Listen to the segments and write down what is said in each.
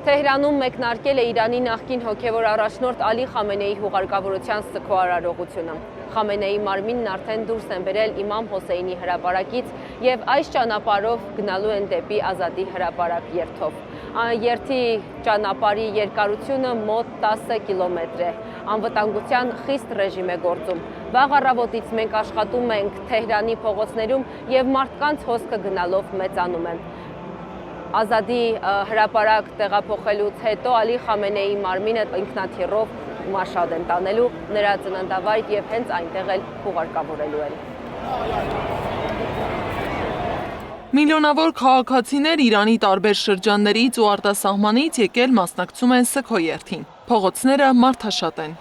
Թեհրանում մեկնարկել է Իրանի նախկին հոգևոր առաջնորդ Ալի Խամենեի հուղարկավորության սգո արարողությունը։ Խամենեի մարմինն արդեն դուրս են բերել Իմամ Հոսեյնի հրապարակից եւ այս ճանապարհով գնալու են դեպի Ազատի հրապարակ երթով։ Երթի ճանապարհի երկարությունը մոտ 10 կիլոմետր է։ Անվտանգության խիստ ռեժիմ է գործում։ Վաղ առավոտից մենք աշխատում ենք Թեհրանի փողոցներում եւ մարդկանց հոսքը գնալով մեծանում է։ Ազատի հրապարակ տեղափոխելուց հետո Ալի Խամենեի մարմինը ինքնաթիռով Մաշհադ են տանելու նրա ծննդավայր եւ հենց այնտեղ էլ հուղարկավորելու են։ Միլիոնավոր քաղաքացիներ Իրանի տարբեր շրջաններից ու արտասահմանից եկել մասնակցում են սգո երթին։ Փողոցները մարդաշատ են։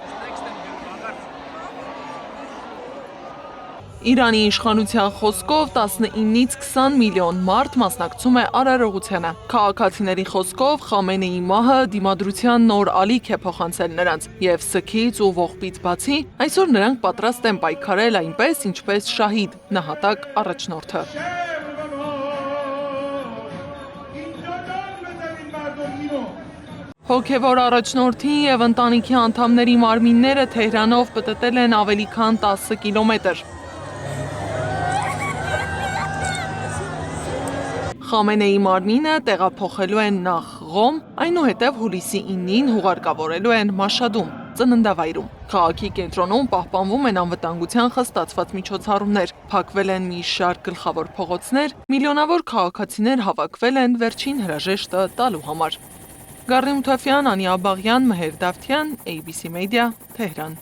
Իրանի իշխանության խոսքով 19-ից 20 միլիոն մարդ մասնակցում է արարողությանը։ Քաղաքացիների խոսքով Խամենեի մահը դիմադրության նոր ալիք է փոխանցել նրանց, եւ սգից ու ողբից բացի այսօր նրանք պատրաստ են պայքարել այնպես, ինչպես շահիդ նահատակ առաջնորդը։ Հոգևոր առաջնորդի եւ ընտանիքի անդամների մարմինները Թեհրանով պտտել են ավելի քան 10 կիլոմետր։ Խամենեի մարմինը տեղափոխելու են նախ Ղոմ, այնուհետև հուլիսի 9-ին հուղարկավորելու են Մաշհադում, ծննդավայրում։ Քաղաքի կենտրոնում պահպանվում են անվտանգության խստացված միջոցառումներ, փակվել են մի շարք գլխավոր փողոցներ, միլիոնավոր քաղաքացիներ հավաքվել են վերջին հրաժեշտը տալու համար։ Գառնի Մութաֆյան, Անի Աբաղյան, Մեհեր Դավթյան, ABC Media, Թեհրան։